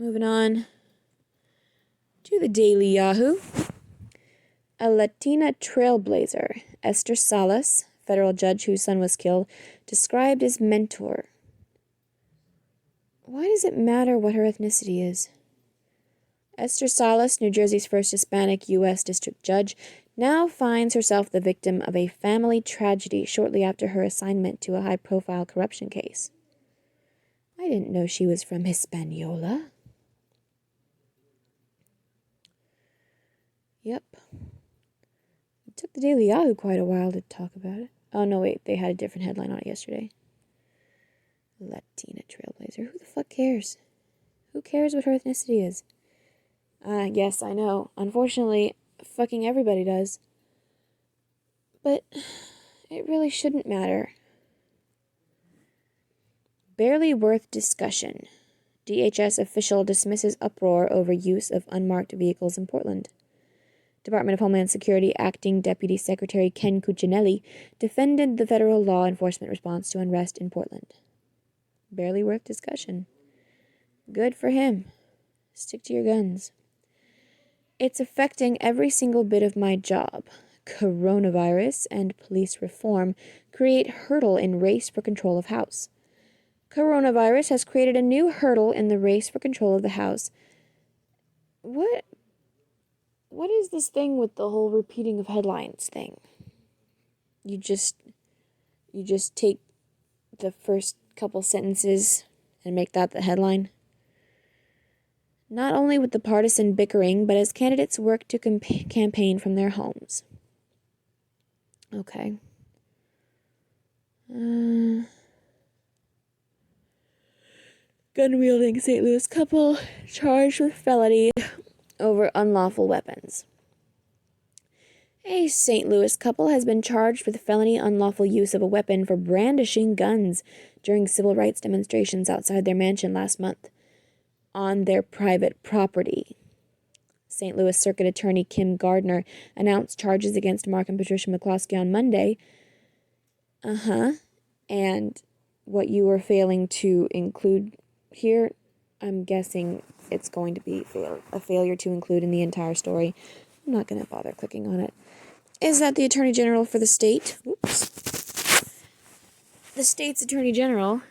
moving on to the Daily Yahoo. A Latina trailblazer, Esther Salas, federal judge whose son was killed, described as mentor. Why does it matter what her ethnicity is? Esther Salas, New Jersey's first Hispanic U.S. district judge, now finds herself the victim of a family tragedy shortly after her assignment to a high-profile corruption case. I didn't know she was from Hispaniola. Yep. It took the Daily Yahoo quite a while to talk about it. Oh, no, wait. They had a different headline on it yesterday. Latina trailblazer. Who the fuck cares? Who cares what her ethnicity is? Yes, I know. Unfortunately, fucking everybody does. But it really shouldn't matter. Barely worth discussion. DHS official dismisses uproar over use of unmarked vehicles in Portland. Department of Homeland Security Acting Deputy Secretary Ken Cuccinelli defended the federal law enforcement response to unrest in Portland. Barely worth discussion. Good for him. Stick to your guns. It's affecting every single bit of my job. Coronavirus and police reform create hurdle in race for control of House. Coronavirus has created a new hurdle in the race for control of the House. What is this thing with the whole repeating of headlines thing? You just take the first couple sentences and make that the headline? Not only with the partisan bickering, but as candidates work to campaign from their homes. Okay. Gun-wielding St. Louis couple charged with felony over unlawful weapons. A St. Louis couple has been charged with felony unlawful use of a weapon for brandishing guns during civil rights demonstrations outside their mansion last month on their private property. St. Louis Circuit Attorney Kim Gardner announced charges against Mark and Patricia McCloskey on Monday. And what you were failing to include here, I'm guessing it's going to be a failure to include in the entire story. I'm not going to bother clicking on it. Is that the Attorney General for the state? The state's Attorney General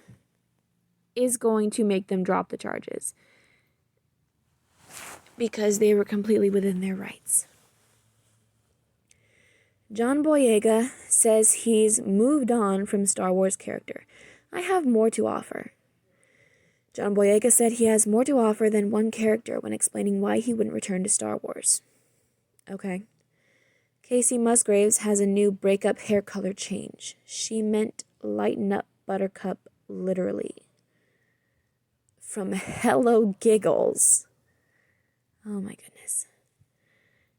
is going to make them drop the charges because they were completely within their rights. John Boyega says he's moved on from Star Wars character. I have more to offer. John Boyega said he has more to offer than one character when explaining why he wouldn't return to Star Wars. Okay. Casey Musgraves has a new breakup hair color change. She meant lighten up Buttercup literally. From Hello Giggles. Oh my goodness.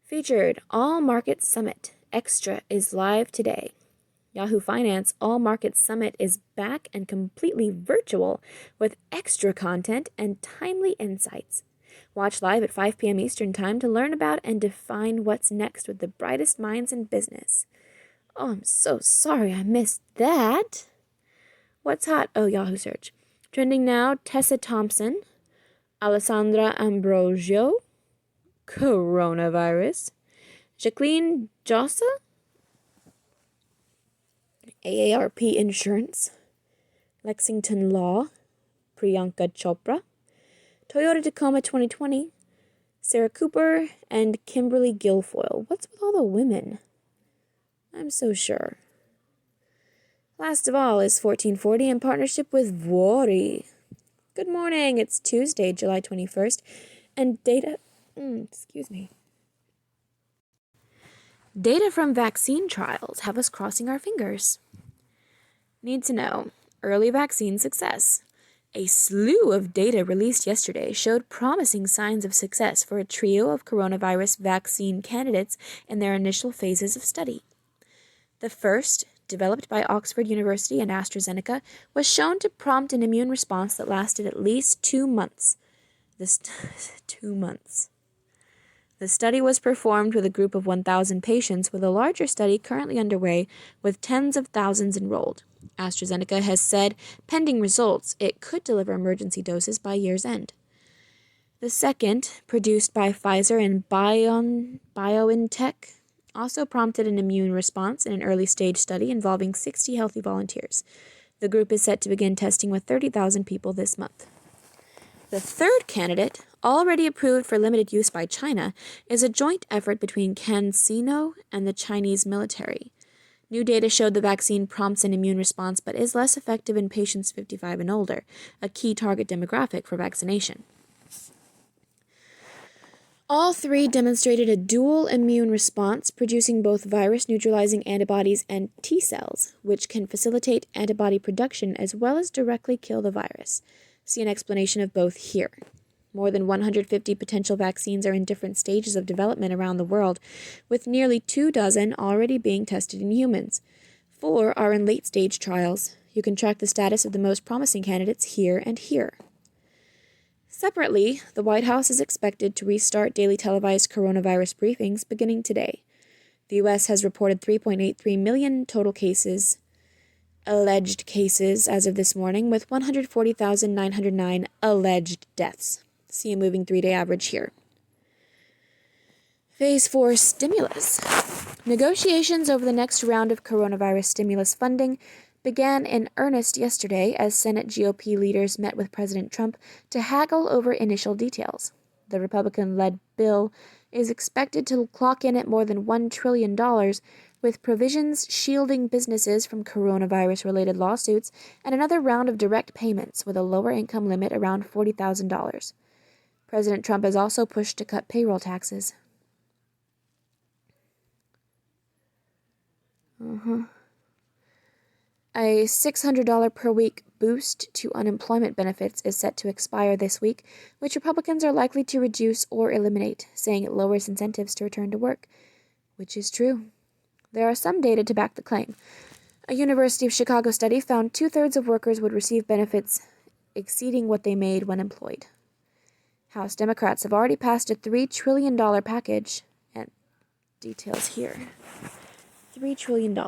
Featured All Markets Summit. Extra is live today. Yahoo Finance All Markets Summit is back and completely virtual with extra content and timely insights. Watch live at 5 p.m. Eastern Time to learn about and define what's next with the brightest minds in business. Oh, I'm so sorry I missed that. What's hot? Oh, Yahoo search. Trending now, Tessa Thompson, Alessandra Ambrosio, coronavirus, Jacqueline Jossa, AARP Insurance, Lexington Law, Priyanka Chopra, Toyota Tacoma 2020, Sarah Cooper, and Kimberly Guilfoyle. What's with all the women? I'm so sure. Last of all is 1440 in partnership with Vuori. Good morning. It's Tuesday, July 21st, and data from vaccine trials have us crossing our fingers. Need to know. Early vaccine success. A slew of data released yesterday showed promising signs of success for a trio of coronavirus vaccine candidates in their initial phases of study. The first, developed by Oxford University and AstraZeneca, was shown to prompt an immune response that lasted at least 2 months. 2 months. The study was performed with a group of 1,000 patients, with a larger study currently underway with tens of thousands enrolled. AstraZeneca has said, pending results, it could deliver emergency doses by year's end. The second, produced by Pfizer and BioNTech, also prompted an immune response in an early-stage study involving 60 healthy volunteers. The group is set to begin testing with 30,000 people this month. The third candidate, already approved for limited use by China, is a joint effort between CanSino and the Chinese military. New data showed the vaccine prompts an immune response but is less effective in patients 55 and older, a key target demographic for vaccination. All three demonstrated a dual immune response, producing both virus-neutralizing antibodies and T cells, which can facilitate antibody production as well as directly kill the virus. See an explanation of both here. More than 150 potential vaccines are in different stages of development around the world, with nearly 24 already being tested in humans. 4 are in late-stage trials. You can track the status of the most promising candidates here and here. Separately, the White House is expected to restart daily televised coronavirus briefings beginning today. The U.S. has reported 3.83 million total cases, alleged cases, as of this morning, with 140,909 alleged deaths. See a moving 3-day average here. Phase 4 stimulus. Negotiations over the next round of coronavirus stimulus funding began in earnest yesterday as Senate GOP leaders met with President Trump to haggle over initial details. The Republican-led bill is expected to clock in at more than $1 trillion, with provisions shielding businesses from coronavirus-related lawsuits and another round of direct payments with a lower income limit around $40,000. President Trump has also pushed to cut payroll taxes. A $600 per week boost to unemployment benefits is set to expire this week, which Republicans are likely to reduce or eliminate, saying it lowers incentives to return to work, which is true. There are some data to back the claim. A University of Chicago study found 2/3 of workers would receive benefits exceeding what they made when employed. House Democrats have already passed a $3 trillion package, and details here. $3 trillion.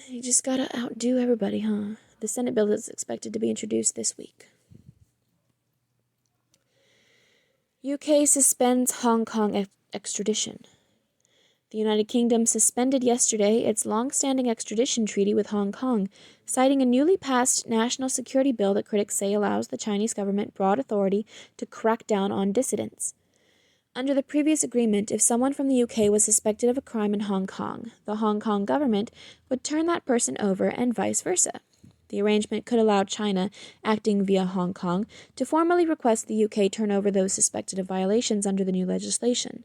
You just gotta outdo everybody, huh? The Senate bill is expected to be introduced this week. UK suspends Hong Kong extradition. The United Kingdom suspended yesterday its long-standing extradition treaty with Hong Kong, citing a newly passed national security bill that critics say allows the Chinese government broad authority to crack down on dissidents. Under the previous agreement, if someone from the UK was suspected of a crime in Hong Kong, the Hong Kong government would turn that person over and vice versa. The arrangement could allow China, acting via Hong Kong, to formally request the UK turn over those suspected of violations under the new legislation.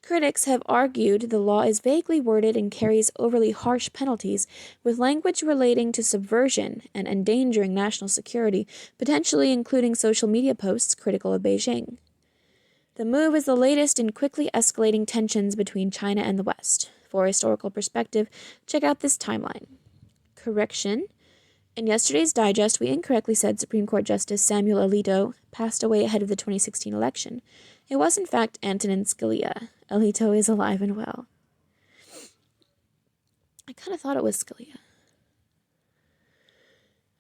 Critics have argued the law is vaguely worded and carries overly harsh penalties, with language relating to subversion and endangering national security, potentially including social media posts critical of Beijing. The move is the latest in quickly escalating tensions between China and the West. For historical perspective, check out this timeline. Correction. In yesterday's digest, we incorrectly said Supreme Court Justice Samuel Alito passed away ahead of the 2016 election. It was, in fact, Antonin Scalia. Alito is alive and well. I kind of thought it was Scalia.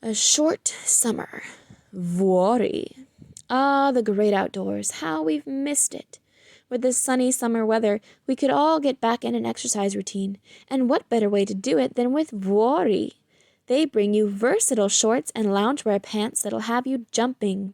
A short summer. Vuori. Ah, the great outdoors. How we've missed it. With this sunny summer weather, we could all get back in an exercise routine. And what better way to do it than with Vuori? They bring you versatile shorts and loungewear pants that'll have you jumping,